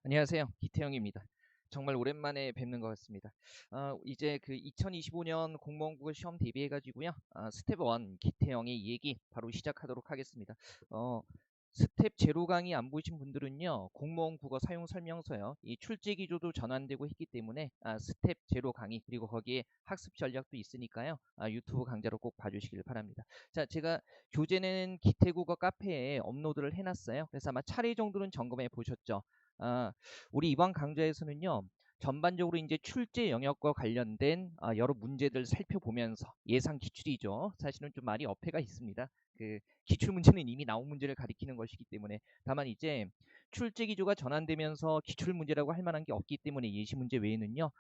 안녕하세요. 기태형입니다. 정말 오랜만에 뵙는 것 같습니다. 이제 그 2025년 공무원 국어 시험 대비해가지고요. 스텝 1 기태형의 얘기 바로 시작하도록 하겠습니다. 어, 스텝 제로 강의 안 보신 분들은요. 공무원 국어 사용 설명서요. 이 출제 기조도 전환되고 있기 때문에 스텝 제로 강의 그리고 거기에 학습 전략도 있으니까요. 유튜브 강좌로 꼭 봐주시길 바랍니다. 자, 제가 교재는 기태국어 카페에 업로드를 해놨어요. 그래서 아마 차례 정도는 점검해 보셨죠. 아, 우리 이번 강좌에서는요. 전반적으로 이제 출제 영역과 관련된 여러 문제들 살펴보면서 예상 기출이죠. 사실은 좀 많이 어폐가 있습니다. 그 기출 문제는 이미 나온 문제를 가리키는 것이기 때문에 다만 이제 출제 기조가 전환되면서 기출 문제라고 할 만한 게 없기 때문에 예시 문제 외에는요.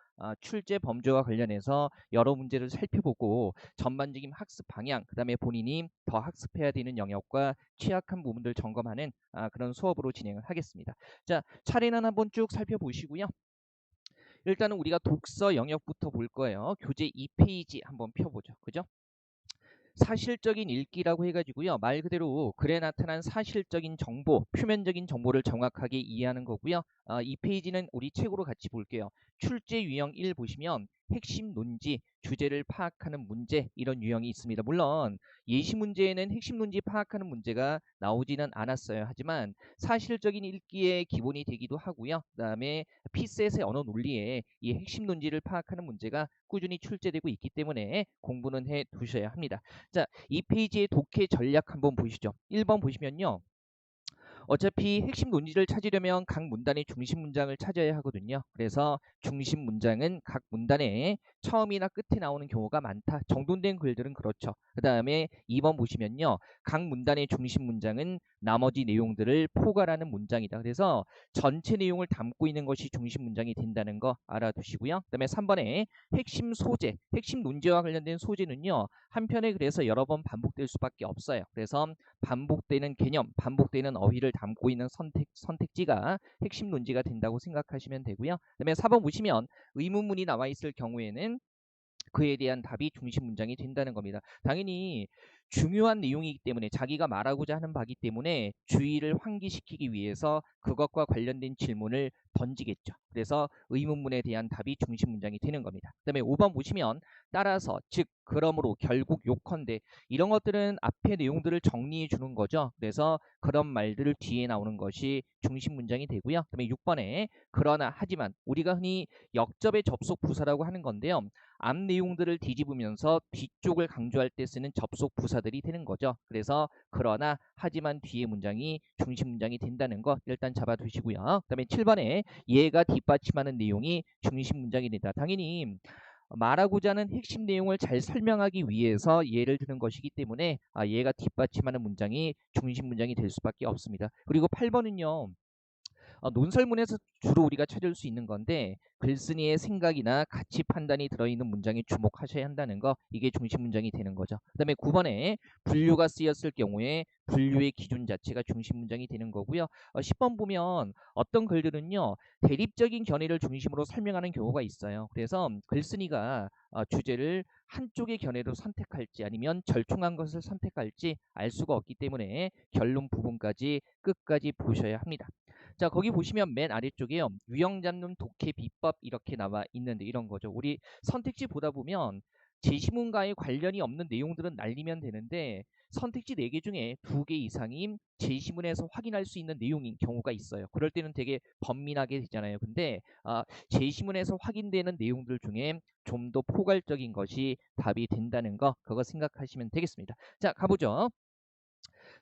출제 범주와 관련해서 여러 문제를 살펴보고 전반적인 학습 방향, 그다음에 본인이 더 학습해야 되는 영역과 취약한 부분들 점검하는 그런 수업으로 진행을 하겠습니다. 자, 차례는 한번 쭉 살펴보시고요. 일단은 우리가 독서 영역부터 볼 거예요. 교재 2페이지 한번 펴보죠. 그죠? 사실적인 읽기라고 해가지고요. 말 그대로 글에 나타난 사실적인 정보, 표면적인 정보를 정확하게 이해하는 거고요. 이 페이지는 우리 책으로 같이 볼게요. 출제 유형 1 보시면 핵심 논지, 주제를 파악하는 문제 이런 유형이 있습니다. 물론 예시 문제에는 핵심 논지 파악하는 문제가 나오지는 않았어요. 하지만 사실적인 읽기의 기본이 되기도 하고요. 그다음에 피셋의 언어 논리에 이 핵심 논지를 파악하는 문제가 꾸준히 출제되고 있기 때문에 공부는 해 두셔야 합니다. 자, 이 페이지의 독해 전략 한번 보시죠. 1번 보시면요. 어차피 핵심 논지를 찾으려면 각 문단의 중심 문장을 찾아야 하거든요. 그래서 중심 문장은 각 문단의 처음이나 끝에 나오는 경우가 많다. 정돈된 글들은 그렇죠. 그 다음에 2번 보시면요. 각 문단의 중심 문장은 나머지 내용들을 포괄하는 문장이다. 그래서 전체 내용을 담고 있는 것이 중심 문장이 된다는 거 알아두시고요. 그 다음에 3번에 핵심 소재, 핵심 논지와 관련된 소재는요. 한 편에 그래서 여러 번 반복될 수밖에 없어요. 그래서 반복되는 개념, 반복되는 어휘를 담고 있는 선택지가 핵심 논지가 된다고 생각하시면 되고요. 그다음에 4번 보시면 의문문이 나와 있을 경우에는 그에 대한 답이 중심 문장이 된다는 겁니다. 당연히 중요한 내용이기 때문에 자기가 말하고자 하는 바이기 때문에 주의를 환기시키기 위해서 그것과 관련된 질문을 던지겠죠. 그래서 의문문에 대한 답이 중심 문장이 되는 겁니다. 그다음에 5번 보시면 따라서, 즉, 그러므로, 결국, 요컨대 이런 것들은 앞에 내용들을 정리해 주는 거죠. 그래서 그런 말들을 뒤에 나오는 것이 중심 문장이 되고요. 그다음에 6번에 그러나, 하지만 우리가 흔히 역접의 접속 부사라고 하는 건데요. 앞 내용들을 뒤집으면서 뒤쪽을 강조할 때 쓰는 접속 부사들이 되는 거죠. 그래서 그러나, 하지만 뒤에 문장이 중심 문장이 된다는 거 일단 잡아두시고요. 그다음에 7번에 얘가 뒷받침하는 내용이 중심 문장이 된다. 당연히 말하고자 하는 핵심 내용을 잘 설명하기 위해서 예를 드는 것이기 때문에 얘가 뒷받침하는 문장이 중심 문장이 될 수밖에 없습니다. 그리고 8번은요. 논설문에서 주로 우리가 찾을 수 있는 건데 글쓴이의 생각이나 가치 판단이 들어있는 문장에 주목하셔야 한다는 거, 이게 중심 문장이 되는 거죠. 그 다음에 9번에 분류가 쓰였을 경우에 분류의 기준 자체가 중심 문장이 되는 거고요. 10번 보면 어떤 글들은요 대립적인 견해를 중심으로 설명하는 경우가 있어요. 그래서 글쓴이가 주제를 한쪽의 견해로 선택할지 아니면 절충한 것을 선택할지 알 수가 없기 때문에 결론 부분까지 끝까지 보셔야 합니다. 자, 거기 보시면 맨 아래쪽에요. 유형 잡는 독해 비법 이렇게 나와 있는데 이런 거죠. 우리 선택지 보다 보면 제시문과의 관련이 없는 내용들은 날리면 되는데 선택지 4개 중에 2개 이상이 제시문에서 확인할 수 있는 내용인 경우가 있어요. 그럴 때는 되게 번민하게 되잖아요. 근데 제시문에서 확인되는 내용들 중에 좀 더 포괄적인 것이 답이 된다는 거, 그거 생각하시면 되겠습니다. 자, 가보죠.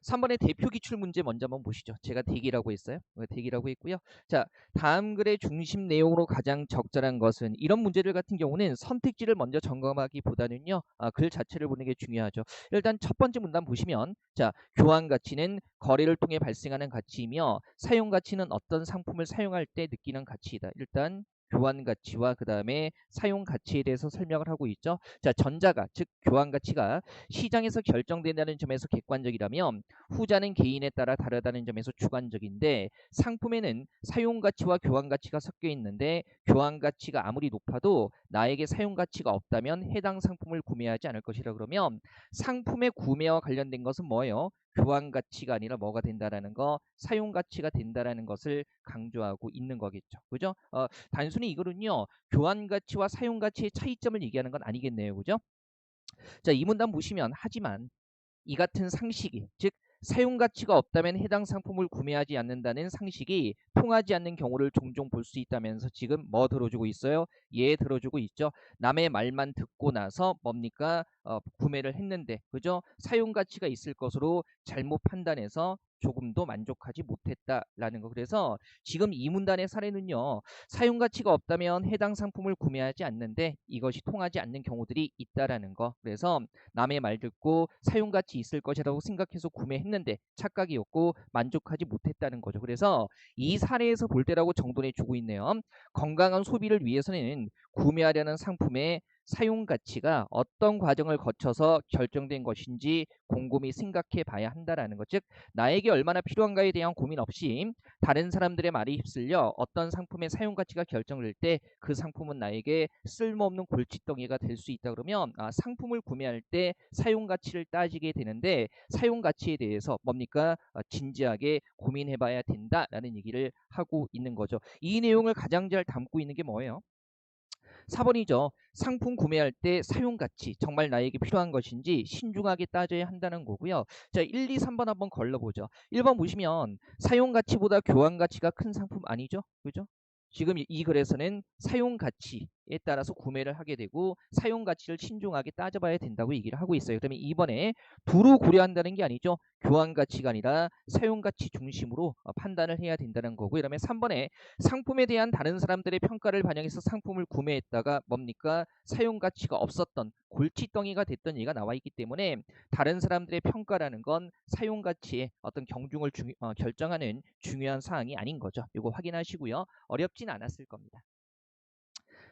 3번의 대표 기출 문제 먼저 한번 보시죠. 제가 대기라고 했어요. 대기라고 했고요. 자, 다음 글의 중심 내용으로 가장 적절한 것은, 이런 문제들 같은 경우는 선택지를 먼저 점검하기보다는요. 글 자체를 보는 게 중요하죠. 일단 첫 번째 문단 보시면, 자, 교환 가치는 거래를 통해 발생하는 가치이며 사용 가치는 어떤 상품을 사용할 때 느끼는 가치이다. 일단 교환 가치와 그 다음에 사용 가치에 대해서 설명을 하고 있죠. 자, 전자가, 즉 교환 가치가 시장에서 결정된다는 점에서 객관적이라면 후자는 개인에 따라 다르다는 점에서 주관적인데, 상품에는 사용 가치와 교환 가치가 섞여 있는데 교환 가치가 아무리 높아도 나에게 사용 가치가 없다면 해당 상품을 구매하지 않을 것이라. 그러면 상품의 구매와 관련된 것은 뭐예요? 교환 가치가 아니라 뭐가 된다라는 거, 사용 가치가 된다라는 것을 강조하고 있는 거겠죠. 그죠? 단순히 이거는요, 교환 가치와 사용 가치의 차이점을 얘기하는 건 아니겠네요. 그죠? 자, 이 문단 보시면 하지만 이 같은 상식이, 즉 사용 가치가 없다면 해당 상품을 구매하지 않는다는 상식이 통하지 않는 경우를 종종 볼 수 있다면서 지금 뭐 들어주고 있어요? 예 들어주고 있죠. 남의 말만 듣고 나서 뭡니까? 구매를 했는데, 그죠? 사용 가치가 있을 것으로 잘못 판단해서 조금도 만족하지 못했다라는 거. 그래서 지금 이 문단의 사례는요, 사용 가치가 없다면 해당 상품을 구매하지 않는데 이것이 통하지 않는 경우들이 있다라는 거. 그래서 남의 말 듣고 사용 가치 있을 것이라고 생각해서 구매했는데 착각이었고 만족하지 못했다는 거죠. 그래서 이 사례에서 볼 때라고 정돈해 주고 있네요. 건강한 소비를 위해서는 구매하려는 상품의 사용 가치가 어떤 과정을 거쳐서 결정된 것인지 곰곰이 생각해 봐야 한다라는 것. 즉 나에게 얼마나 필요한가에 대한 고민 없이 다른 사람들의 말에 휩쓸려 어떤 상품의 사용 가치가 결정될 때 그 상품은 나에게 쓸모없는 골칫덩이가 될 수 있다 그러면, 상품을 구매할 때 사용 가치를 따지게 되는데 사용 가치에 대해서 뭡니까? 진지하게 고민해 봐야 된다라는 얘기를 하고 있는 거죠. 이 내용을 가장 잘 담고 있는 게 뭐예요? 4번이죠. 상품 구매할 때 사용 가치 정말 나에게 필요한 것인지 신중하게 따져야 한다는 거고요. 자, 1, 2, 3번 한번 걸러보죠. 1번 보시면 사용 가치보다 교환 가치가 큰 상품 아니죠? 그죠? 지금 이 글에서는 사용 가치에 따라서 구매를 하게 되고 사용 가치를 신중하게 따져봐야 된다고 얘기를 하고 있어요. 그러면 이번에 두루 고려한다는 게 아니죠. 교환 가치가 아니라 사용 가치 중심으로 판단을 해야 된다는 거고, 이러면 3번에 상품에 대한 다른 사람들의 평가를 반영해서 상품을 구매했다가 뭡니까? 사용 가치가 없었던 골칫덩이가 됐던 얘기가 나와 있기 때문에 다른 사람들의 평가라는 건 사용 가치의 어떤 경중을 결정하는 중요한 사항이 아닌 거죠. 이거 확인하시고요. 어렵진 않았을 겁니다.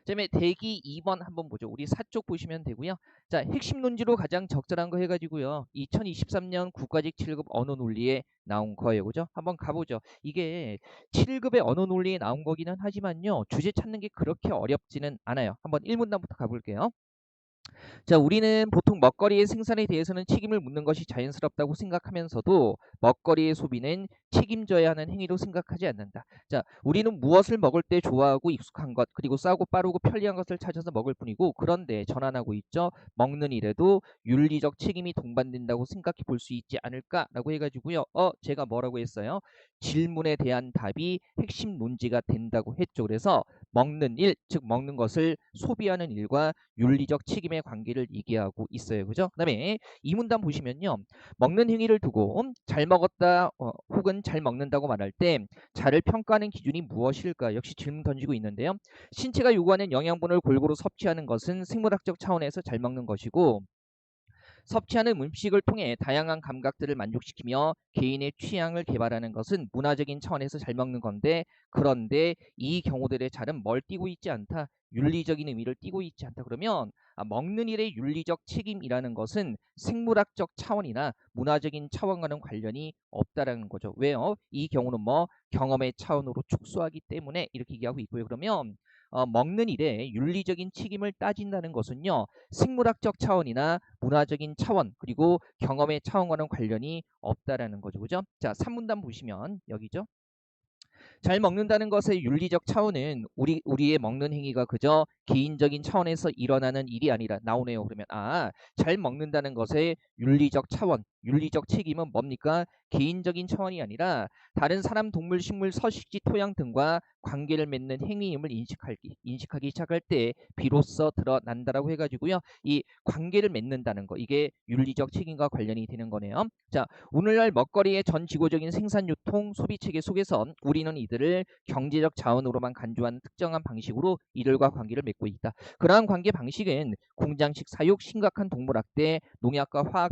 그다음에 대기 2번 한번 보죠. 우리 4쪽 보시면 되고요. 자, 핵심 논지로 가장 적절한 거 해가지고요. 2023년 국가직 7급 언어 논리에 나온 거예요. 그죠? 한번 가보죠. 이게 7급의 언어 논리에 나온 거기는 하지만요. 주제 찾는 게 그렇게 어렵지는 않아요. 한번 1문단부터 가볼게요. 자, 우리는 보통 먹거리의 생산에 대해서는 책임을 묻는 것이 자연스럽다고 생각하면서도 먹거리의 소비는 책임져야 하는 행위로 생각하지 않는다. 자, 우리는 무엇을 먹을 때 좋아하고 익숙한 것, 그리고 싸고 빠르고 편리한 것을 찾아서 먹을 뿐이고, 그런데 전환하고 있죠. 먹는 일에도 윤리적 책임이 동반된다고 생각해 볼 수 있지 않을까라고 해가지고요. 제가 뭐라고 했어요? 질문에 대한 답이 핵심 논지가 된다고 했죠. 그래서 먹는 일, 즉 먹는 것을 소비하는 일과 윤리적 책임의 관계를 얘기하고 있어요. 그죠? 그다음에 이 문단 보시면요. 먹는 행위를 두고 잘 먹었다 혹은 잘 먹는다고 말할 때 잘을 평가하는 기준이 무엇일까? 역시 질문 던지고 있는데요. 신체가 요구하는 영양분을 골고루 섭취하는 것은 생물학적 차원에서 잘 먹는 것이고, 섭취하는 음식을 통해 다양한 감각들을 만족시키며 개인의 취향을 개발하는 것은 문화적인 차원에서 잘 먹는 건데, 그런데 이 경우들의 잘은 뭘 띠고 있지 않다. 윤리적인 의미를 띠고 있지 않다. 그러면 먹는 일의 윤리적 책임이라는 것은 생물학적 차원이나 문화적인 차원과는 관련이 없다라는 거죠. 왜요? 이 경우는 뭐 경험의 차원으로 축소하기 때문에 이렇게 얘기하고 있고요. 그러면 먹는 일에 윤리적인 책임을 따진다는 것은요, 생물학적 차원이나 문화적인 차원, 그리고 경험의 차원과는 관련이 없다라는 거죠. 그죠? 자, 3문단 보시면 여기죠. 잘 먹는다는 것의 윤리적 차원은 우리의 먹는 행위가 그저 개인적인 차원에서 일어나는 일이 아니라 나오네요. 그러면 잘 먹는다는 것의 윤리적 차원, 윤리적 책임은 뭡니까? 개인적인 차원이 아니라 다른 사람, 동물, 식물, 서식지, 토양 등과 관계를 맺는 행위임을 인식하기 시작할 때 비로소 드러난다라고 해가지고요. 이 관계를 맺는다는 거, 이게 윤리적 책임과 관련이 되는 거네요. 자, 오늘날 먹거리의 전 지구적인 생산, 유통, 소비 체계 속에선 우리는 이들을 경제적 자원으로만 간주하는 특정한 방식으로 이들과 관계를 맺고 있다. 그러한 관계 방식은 공장식 사육, 심각한 동물학대, 농약과 화학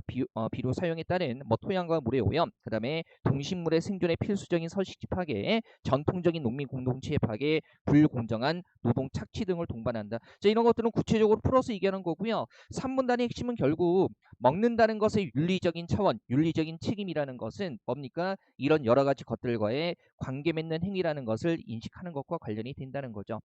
비료 사용에 따른 토양과 물의 오염, 그 다음에 동식물의 생존에 필수적인 서식지 파괴, 전통적인 농민 공동체의 파괴, 불공정한 노동 착취 등을 동반한다. 자, 이런 것들은 구체적으로 풀어서 얘기하는 거고요. 3문단의 핵심은 결국 먹는다는 것의 윤리적인 차원, 윤리적인 책임이라는 것은 뭡니까? 이런 여러 가지 것들과의 관계 맺는 행위라는 것을 인식하는 것과 관련이 된다는 거죠.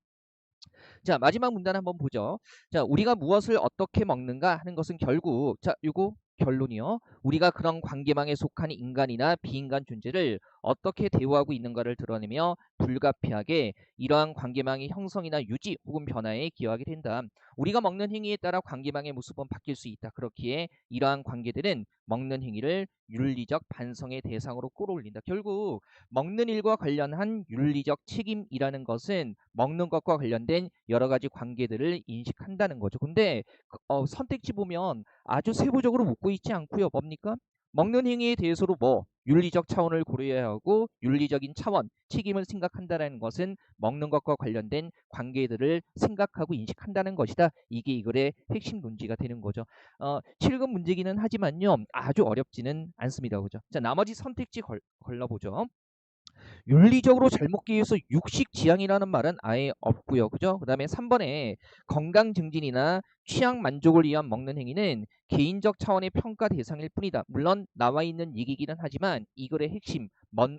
자, 마지막 문단 한번 보죠. 자, 우리가 무엇을 어떻게 먹는가 하는 것은 결국, 자, 요거 결론이요. 우리가 그런 관계망에 속한 인간이나 비인간 존재를 어떻게 대우하고 있는가를 드러내며 불가피하게 이러한 관계망의 형성이나 유지 혹은 변화에 기여하게 된다. 우리가 먹는 행위에 따라 관계망의 모습은 바뀔 수 있다. 그렇기에 이러한 관계들은 먹는 행위를 윤리적 반성의 대상으로 끌어올린다. 결국 먹는 일과 관련한 윤리적 책임이라는 것은 먹는 것과 관련된 여러 가지 관계들을 인식한다는 거죠. 근데 선택지 보면 아주 세부적으로 묻고 있지 않고요. 뭡니까? 먹는 행위에 대해서도 윤리적 차원을 고려해야 하고 윤리적인 차원, 책임을 생각한다는 것은 먹는 것과 관련된 관계들을 생각하고 인식한다는 것이다. 이게 이 글의 핵심 논지가 되는 거죠. 7급 문제기는 하지만요. 아주 어렵지는 않습니다. 그죠? 자, 나머지 선택지 걸러보죠. 윤리적으로 잘 먹기 위해서 육식 지향이라는 말은 아예 없고요. 그죠? 그다음에 3번에 건강 증진이나 취향 만족을 위한 먹는 행위는 개인적 차원의 평가 대상일 뿐이다. 물론 나와 있는 얘기기는 하지만 이 글의 핵심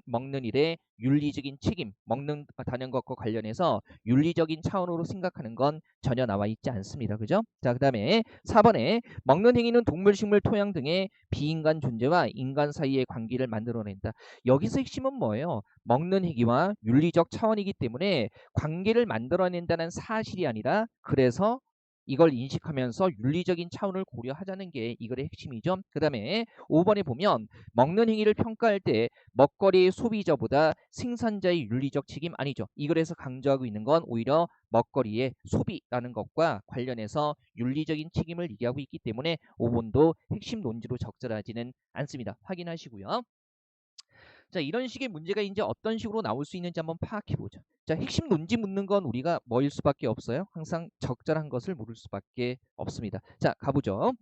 먹는 일의 윤리적인 책임, 먹는다는 것과 관련해서 윤리적인 차원으로 생각하는 건 전혀 나와 있지 않습니다. 그죠? 자, 그다음에 4번에 먹는 행위는 동물, 식물, 토양 등의 비인간 존재와 인간 사이의 관계를 만들어낸다. 여기서 핵심은 뭐예요? 먹는 행위와 윤리적 차원이기 때문에 관계를 만들어낸다는 사실이 아니라 그래서 이걸 인식하면서 윤리적인 차원을 고려하자는 게 이거의 핵심이죠. 그 다음에 5번에 보면 먹는 행위를 평가할 때 먹거리의 소비자보다 생산자의 윤리적 책임 아니죠. 이 글에서 강조하고 있는 건 오히려 먹거리의 소비라는 것과 관련해서 윤리적인 책임을 얘기하고 있기 때문에 5번도 핵심 논지로 적절하지는 않습니다. 확인하시고요. 자, 이런 식의 문제가 이제 어떤 식으로 나올 수 있는지 한번 파악해 보죠. 자, 핵심 논지 묻는 건 우리가 뭐일 수밖에 없어요? 항상 적절한 것을 물을 수밖에 없습니다. 자, 가보죠.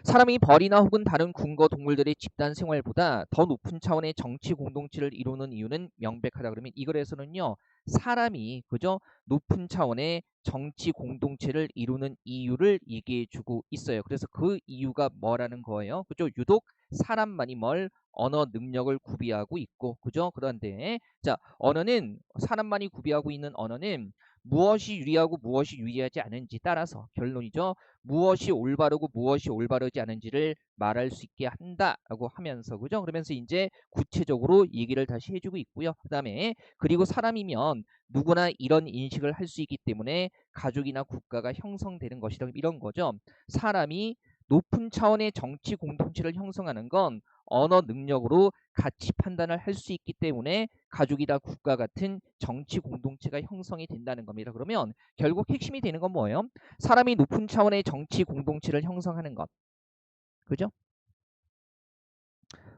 사람이 벌이나 혹은 다른 군거 동물들의 집단 생활보다 더 높은 차원의 정치 공동체를 이루는 이유는 명백하다. 그러면 이 글에서는요, 사람이 그죠 높은 차원의 정치 공동체를 이루는 이유를 얘기해 주고 있어요. 그래서 그 이유가 뭐라는 거예요? 그죠? 유독 사람만이 언어 능력을 구비하고 있고, 그죠? 그런데 자, 언어는 사람만이 구비하고 있는 언어는 무엇이 유리하고 무엇이 유리하지 않은지 따라서 결론이죠. 무엇이 올바르고 무엇이 올바르지 않은지를 말할 수 있게 한다라고 하면서 그죠? 그러면서 이제 구체적으로 얘기를 다시 해주고 있고요. 그다음에 그리고 사람이면 누구나 이런 인식을 할 수 있기 때문에 가족이나 국가가 형성되는 것이다. 이런 거죠. 사람이 높은 차원의 정치 공동체를 형성하는 건 언어 능력으로 가치 판단을 할 수 있기 때문에 가족이다 국가 같은 정치 공동체가 형성이 된다는 겁니다. 그러면 결국 핵심이 되는 건 뭐예요? 사람이 높은 차원의 정치 공동체를 형성하는 것. 그죠?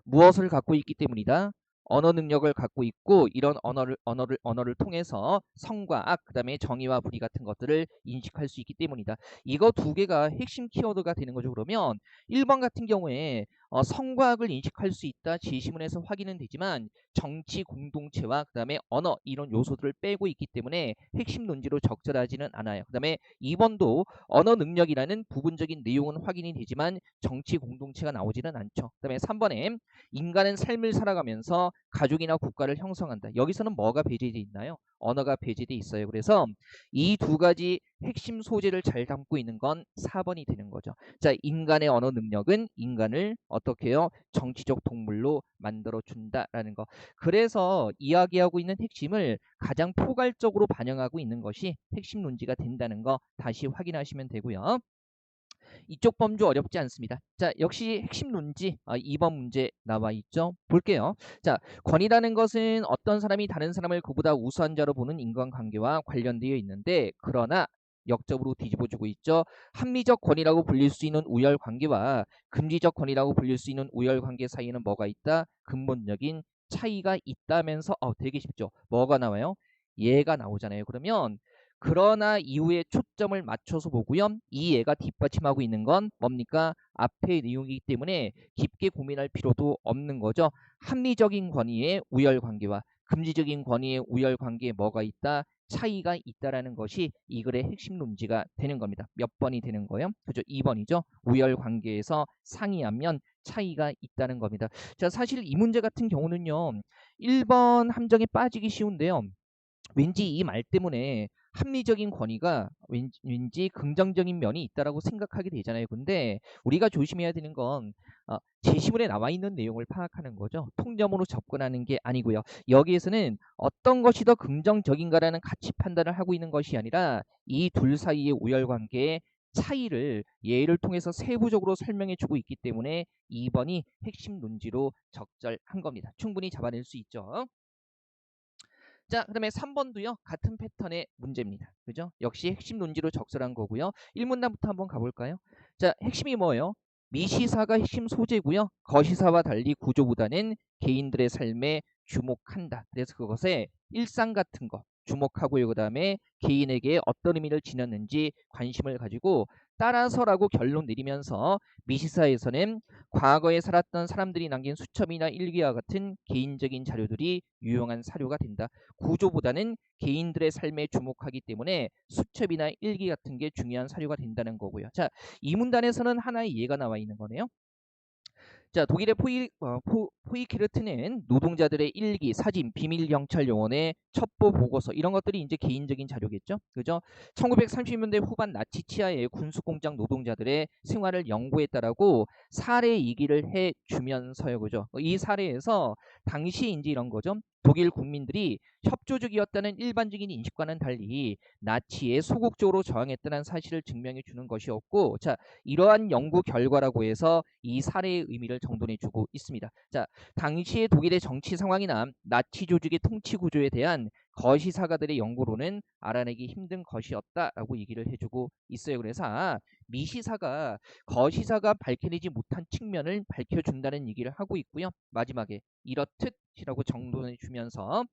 무엇을 갖고 있기 때문이다. 언어 능력을 갖고 있고 이런 언어를 통해서 성과 악, 그다음에 정의와 불의 같은 것들을 인식할 수 있기 때문이다. 이거 두 개가 핵심 키워드가 되는 거죠. 그러면 1번 같은 경우에 성과 악을 인식할 수 있다. 지시문에서 확인은 되지만 정치 공동체와 그다음에 언어 이런 요소들을 빼고 있기 때문에 핵심 논지로 적절하지는 않아요. 그다음에 2번도 언어 능력이라는 부분적인 내용은 확인이 되지만 정치 공동체가 나오지는 않죠. 그다음에 3번에 인간은 삶을 살아가면서 가족이나 국가를 형성한다. 여기서는 뭐가 배제되어 있나요? 언어가 배제되어 있어요. 그래서 이 두 가지 핵심 소재를 잘 담고 있는 건 4번이 되는 거죠. 자, 인간의 언어 능력은 인간을 어떻게 해요? 정치적 동물로 만들어 준다라는 거. 그래서 이야기하고 있는 핵심을 가장 포괄적으로 반영하고 있는 것이 핵심 논지가 된다는 거 다시 확인하시면 되고요. 이쪽 범주 어렵지 않습니다. 자, 역시 핵심 논지 2번 문제 나와 있죠. 볼게요. 자, 권위라는 것은 어떤 사람이 다른 사람을 그보다 우수한 자로 보는 인간관계와 관련되어 있는데 그러나 역접으로 뒤집어주고 있죠. 합리적 권위라고 불릴 수 있는 우열관계와 금지적 권위라고 불릴 수 있는 우열관계 사이에는 뭐가 있다? 근본적인 차이가 있다면서 되게 쉽죠. 뭐가 나와요? 얘가 나오잖아요. 그러면 그러나 이후에 초점을 맞춰서 보고요. 이 예가 뒷받침하고 있는 건 뭡니까? 앞의 내용이기 때문에 깊게 고민할 필요도 없는 거죠. 합리적인 권위의 우열 관계와 금지적인 권위의 우열 관계에 뭐가 있다? 차이가 있다라는 것이 이 글의 핵심 논지가 되는 겁니다. 몇 번이 되는 거예요? 그죠? 2번이죠. 우열 관계에서 상이하면 차이가 있다는 겁니다. 자, 사실 이 문제 같은 경우는요. 1번 함정에 빠지기 쉬운데요. 왠지 이 말 때문에 합리적인 권위가 왠지 긍정적인 면이 있다라고 생각하게 되잖아요. 근데 우리가 조심해야 되는 건 제시문에 나와 있는 내용을 파악하는 거죠. 통념으로 접근하는 게 아니고요. 여기에서는 어떤 것이 더 긍정적인가라는 가치 판단을 하고 있는 것이 아니라 이 둘 사이의 우열관계의 차이를 예를 통해서 세부적으로 설명해 주고 있기 때문에 2번이 핵심 논지로 적절한 겁니다. 충분히 잡아낼 수 있죠. 자, 그다음에 3번도요. 같은 패턴의 문제입니다. 그죠? 역시 핵심 논지로 적절한 거고요. 1문단부터 한번 가볼까요? 자, 핵심이 뭐예요? 미시사가 핵심 소재고요. 거시사와 달리 구조보다는 개인들의 삶에 주목한다. 그래서 그것에 일상 같은 거 주목하고요. 그다음에 개인에게 어떤 의미를 지녔는지 관심을 가지고 따라서라고 결론 내리면서 미시사에서는 과거에 살았던 사람들이 남긴 수첩이나 일기와 같은 개인적인 자료들이 유용한 사료가 된다. 구조보다는 개인들의 삶에 주목하기 때문에 수첩이나 일기 같은 게 중요한 사료가 된다는 거고요. 자, 이 문단에서는 하나의 예가 나와 있는 거네요. 자, 독일의 포이케르트는 노동자들의 일기, 사진, 비밀 경찰 요원의 첩보 보고서 이런 것들이 이제 개인적인 자료겠죠. 그죠? 1930년대 후반 나치 치하의 군수공장 노동자들의 생활을 연구했다라고 사례 얘기를 해 주면서요. 그죠? 이 사례에서 당시 이제 이런 거죠. 독일 국민들이 협조적이었다는 일반적인 인식과는 달리 나치에 소극적으로 저항했다는 사실을 증명해 주는 것이었고, 자, 이러한 연구 결과라고 해서 이 사례의 의미를 정돈해 주고 있습니다. 자, 당시의 독일의 정치 상황이나 나치 조직의 통치 구조에 대한 거시사가들의 연구로는 알아내기 힘든 것이었다라고 얘기를 해주고 있어요. 그래서 미시사가 거시사가 밝혀내지 못한 측면을 밝혀준다는 얘기를 하고 있고요. 마지막에 이렇듯이라고 정돈해 주면서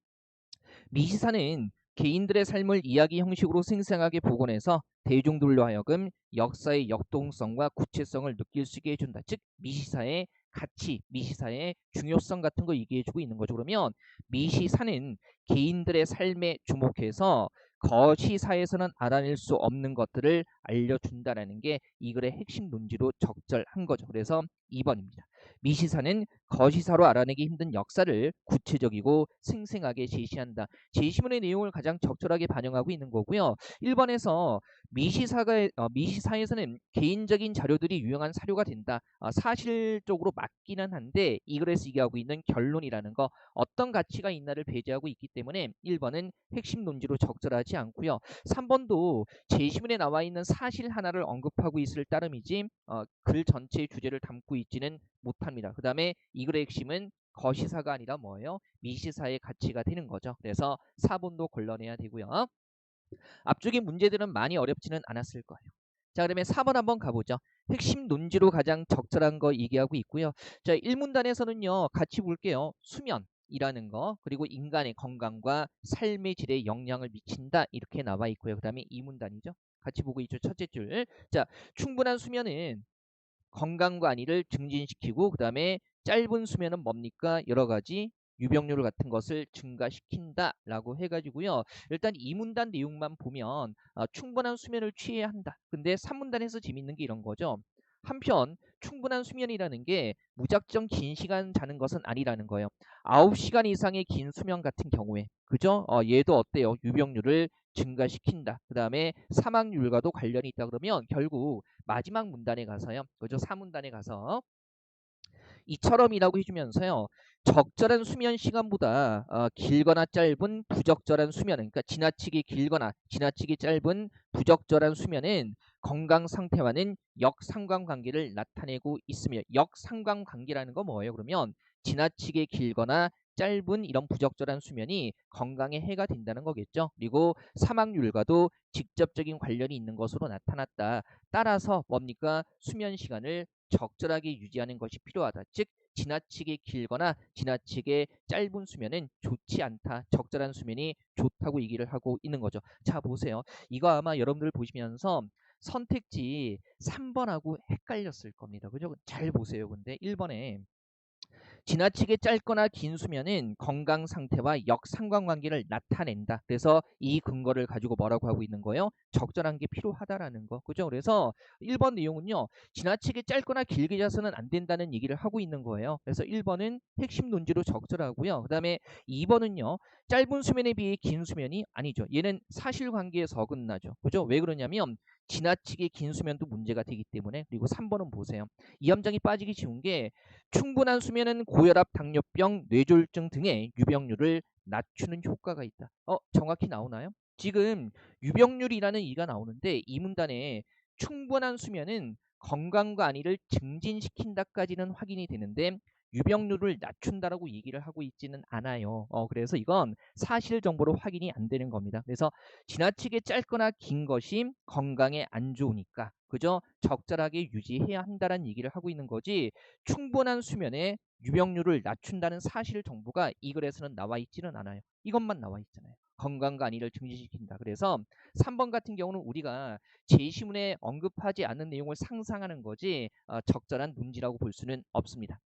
미시사는 개인들의 삶을 이야기 형식으로 생생하게 복원해서 대중들로 하여금 역사의 역동성과 구체성을 느낄 수 있게 해준다. 즉 미시사의 가치, 미시사의 중요성 같은 거 얘기해주고 있는 거죠. 그러면 미시사는 개인들의 삶에 주목해서 거시사에서는 알아낼 수 없는 것들을 알려준다라는 게 이 글의 핵심 논지로 적절한 거죠. 그래서 2번입니다. 미시사는 거시사로 알아내기 힘든 역사를 구체적이고 생생하게 제시한다. 제시문의 내용을 가장 적절하게 반영하고 있는 거고요. 1번에서 미시사에서는 개인적인 자료들이 유용한 사료가 된다. 사실적으로 맞기는 한데 이 글에서 얘기하고 있는 결론이라는 거 어떤 가치가 있나를 배제하고 있기 때문에 1번은 핵심 논지로 적절하지 않고요. 3번도 제시문에 나와 있는 사실 하나를 언급하고 있을 따름이지 글 전체의 주제를 담고 있지는 못합니다. 그 다음에 이 글의 핵심은 거시사가 아니라 뭐예요? 미시사의 가치가 되는 거죠. 그래서 4번도 걸러내야 되고요. 앞쪽의 문제들은 많이 어렵지는 않았을 거예요. 자, 그러면 4번 한번 가보죠. 핵심 논지로 가장 적절한 거 얘기하고 있고요. 자, 1문단에서는요. 같이 볼게요. 수면이라는 거 그리고 인간의 건강과 삶의 질에 영향을 미친다 이렇게 나와 있고요. 그 다음에 2문단이죠. 같이 보고 있죠. 첫째 줄. 자, 충분한 수면은 건강과 안위를 증진시키고 그 다음에 짧은 수면은 뭡니까? 여러 가지 유병률 같은 것을 증가시킨다라고 해가지고요. 일단 2문단 내용만 보면 충분한 수면을 취해야 한다. 근데 3문단에서 재밌는 게 이런 거죠. 한편 충분한 수면이라는 게 무작정 긴 시간 자는 것은 아니라는 거예요. 9시간 이상의 긴 수면 같은 경우에 그죠? 얘도 어때요? 유병률을 증가시킨다. 그 다음에 사망률과도 관련이 있다 그러면 결국 마지막 문단에 가서요. 그죠? 4문단에 가서 이처럼이라고 해주면서요. 적절한 수면 시간보다 길거나 짧은 부적절한 수면은 그러니까 지나치게 길거나 지나치게 짧은 부적절한 수면은 건강 상태와는 역상관관계를 나타내고 있으며 역상관관계라는 거 뭐예요? 그러면 지나치게 길거나 짧은 이런 부적절한 수면이 건강에 해가 된다는 거겠죠. 그리고 사망률과도 직접적인 관련이 있는 것으로 나타났다. 따라서 뭡니까? 수면 시간을 적절하게 유지하는 것이 필요하다. 즉 지나치게 길거나 지나치게 짧은 수면은 좋지 않다. 적절한 수면이 좋다고 얘기를 하고 있는 거죠. 자, 보세요. 이거 아마 여러분들 보시면서 선택지 3번하고 헷갈렸을 겁니다. 그죠? 잘 보세요. 근데 1번에 지나치게 짧거나 긴 수면은 건강 상태와 역상관관계를 나타낸다. 그래서 이 근거를 가지고 뭐라고 하고 있는 거예요? 적절한 게 필요하다라는 거. 그죠? 그래서 1번 내용은요. 지나치게 짧거나 길게 자서는 안 된다는 얘기를 하고 있는 거예요. 그래서 1번은 핵심 논지로 적절하고요. 그 다음에 2번은요. 짧은 수면에 비해 긴 수면이 아니죠. 얘는 사실관계에서 어긋나죠. 그죠? 왜 그러냐면 지나치게 긴 수면도 문제가 되기 때문에. 그리고 3번은 보세요. 이 함정이 빠지기 쉬운 게 충분한 수면은 고혈압, 당뇨병, 뇌졸중 등의 유병률을 낮추는 효과가 있다. 정확히 나오나요? 지금 유병률이라는 이가 나오는데 이 문단에 충분한 수면은 건강과 안위를 증진시킨다까지는 확인이 되는데 유병률을 낮춘다라고 얘기를 하고 있지는 않아요. 그래서 이건 사실 정보로 확인이 안 되는 겁니다. 그래서 지나치게 짧거나 긴 것이 건강에 안 좋으니까 그죠? 적절하게 유지해야 한다는 얘기를 하고 있는 거지 충분한 수면에 유병률을 낮춘다는 사실 정보가 이 글에서는 나와 있지는 않아요. 이것만 나와 있잖아요. 건강과 안위를 증진시킨다. 그래서 3번 같은 경우는 우리가 제시문에 언급하지 않은 내용을 상상하는 거지 적절한 논지라고 볼 수는 없습니다.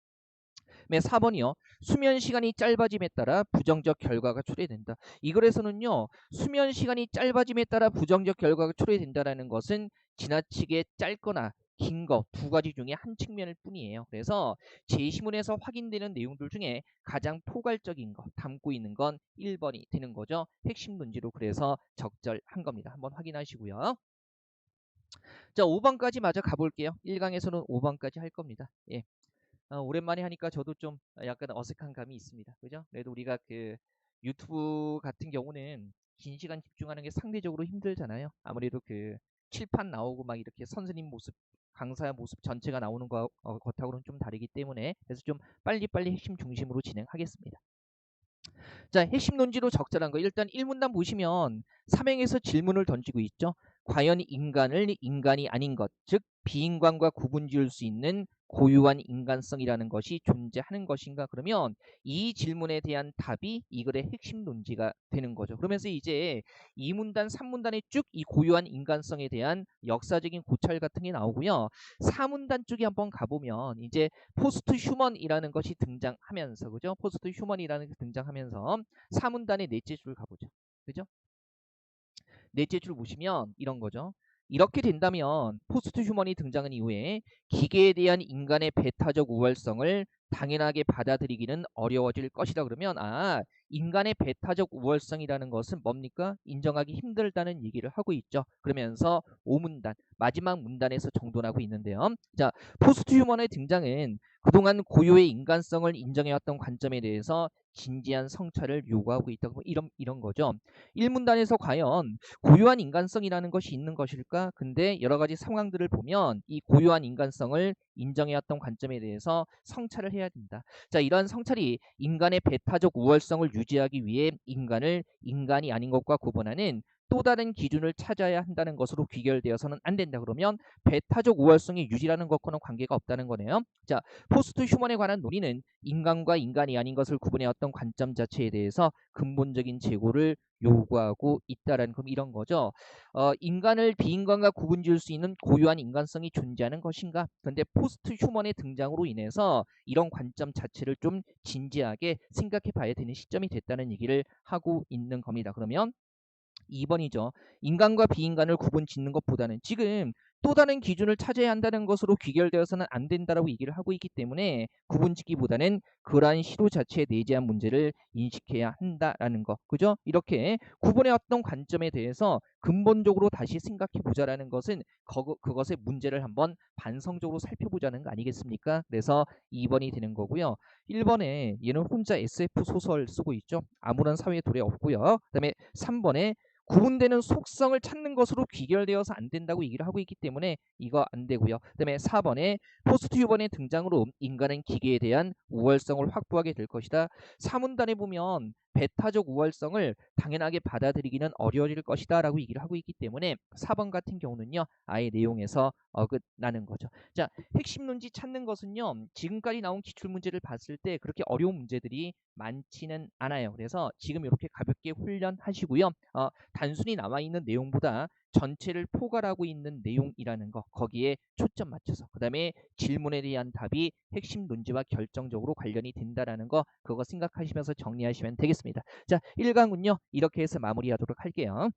4번이요. 수면 시간이 짧아짐에 따라 부정적 결과가 초래된다. 이 글에서는요. 수면 시간이 짧아짐에 따라 부정적 결과가 초래된다라는 것은 지나치게 짧거나 긴 거 두 가지 중에 한 측면일 뿐이에요. 그래서 제시문에서 확인되는 내용들 중에 가장 포괄적인 거 담고 있는 건 1번이 되는 거죠. 핵심 논지로 그래서 적절한 겁니다. 한번 확인하시고요. 자, 5번까지 마저 가볼게요. 1강에서는 5번까지 할 겁니다. 예. 오랜만에 하니까 저도 좀 약간 어색한 감이 있습니다. 그죠? 그래도 우리가 그 유튜브 같은 경우는 긴 시간 집중하는 게 상대적으로 힘들잖아요. 아무래도 그 칠판 나오고 막 이렇게 선생님 모습, 강사 모습 전체가 나오는 것하고는 좀 다르기 때문에 그래서 좀 빨리빨리 핵심 중심으로 진행하겠습니다. 자, 핵심 논지로 적절한 거. 일단 1문단 보시면 삼행에서 질문을 던지고 있죠. 과연 인간을 인간이 아닌 것, 즉 비인간과 구분 지을 수 있는 고유한 인간성이라는 것이 존재하는 것인가? 그러면 이 질문에 대한 답이 이 글의 핵심 논지가 되는 거죠. 그러면서 이제 2문단, 3문단에 쭉 이 고유한 인간성에 대한 역사적인 고찰 같은 게 나오고요. 4문단 쪽에 한번 가보면 이제 포스트 휴먼이라는 것이 등장하면서 그죠? 포스트 휴먼이라는 게 등장하면서 4문단의 넷째 줄 가보죠. 그죠? 넷째 줄 보시면 이런 거죠. 이렇게 된다면 포스트 휴먼이 등장한 이후에 기계에 대한 인간의 배타적 우월성을 당연하게 받아들이기는 어려워질 것이다. 그러면 인간의 배타적 우월성이라는 것은 뭡니까? 인정하기 힘들다는 얘기를 하고 있죠. 그러면서 5문단 마지막 문단에서 정돈하고 있는데요. 자, 포스트 휴먼의 등장은 그동안 고유의 인간성을 인정해왔던 관점에 대해서 진지한 성찰을 요구하고 있다. 이런 거죠. 1문단에서 과연 고유한 인간성이라는 것이 있는 것일까? 근데 여러 가지 상황들을 보면 이 고유한 인간성을 인정해왔던 관점에 대해서 성찰을 해야 된다. 자, 이러한 성찰이 인간의 배타적 우월성을 유지하기 위해 인간을 인간이 아닌 것과 구분하는 또 다른 기준을 찾아야 한다는 것으로 귀결되어서는 안 된다. 그러면 배타적 우월성의 유지라는 것과는 관계가 없다는 거네요. 자, 포스트 휴먼에 관한 논의는 인간과 인간이 아닌 것을 구분해왔던 관점 자체에 대해서 근본적인 재고를 요구하고 있다라는 그럼 이런 거죠. 인간을 비인간과 구분지을 수 있는 고유한 인간성이 존재하는 것인가? 그런데 포스트 휴먼의 등장으로 인해서 이런 관점 자체를 좀 진지하게 생각해 봐야 되는 시점이 됐다는 얘기를 하고 있는 겁니다. 그러면 2번이죠. 인간과 비인간을 구분 짓는 것보다는 지금 또 다른 기준을 찾아야 한다는 것으로 귀결되어서는 안 된다라고 얘기를 하고 있기 때문에 구분짓기보다는 그러한 시도 자체에 내재한 문제를 인식해야 한다라는 거. 그죠? 이렇게 구분해 왔던 관점에 대해서 근본적으로 다시 생각해 보자라는 것은 그것의 문제를 한번 반성적으로 살펴보자는 거 아니겠습니까? 그래서 2번이 되는 거고요. 1번에 얘는 혼자 SF 소설 쓰고 있죠. 아무런 사회 도래 없고요. 그다음에 3번에 구분되는 속성을 찾는 것으로 귀결되어서 안 된다고 얘기를 하고 있기 때문에 이거 안 되고요. 그다음에 4번에 포스트 휴먼의 등장으로 인간은 기계에 대한 우월성을 확보하게 될 것이다. 3문단에 보면 배타적 우월성을 당연하게 받아들이기는 어려워질 것이다 라고 얘기를 하고 있기 때문에 4번 같은 경우는요. 아예 내용에서 어긋나는 거죠. 자, 핵심 논지 찾는 것은요. 지금까지 나온 기출문제를 봤을 때 그렇게 어려운 문제들이 많지는 않아요. 그래서 지금 이렇게 가볍게 훈련하시고요. 단순히 나와 있는 내용보다 전체를 포괄하고 있는 내용이라는 거, 거기에 초점 맞춰서, 그 다음에 질문에 대한 답이 핵심 논지와 결정적으로 관련이 된다라는 거, 그거 생각하시면서 정리하시면 되겠습니다. 자, 1강은요 이렇게 해서 마무리하도록 할게요.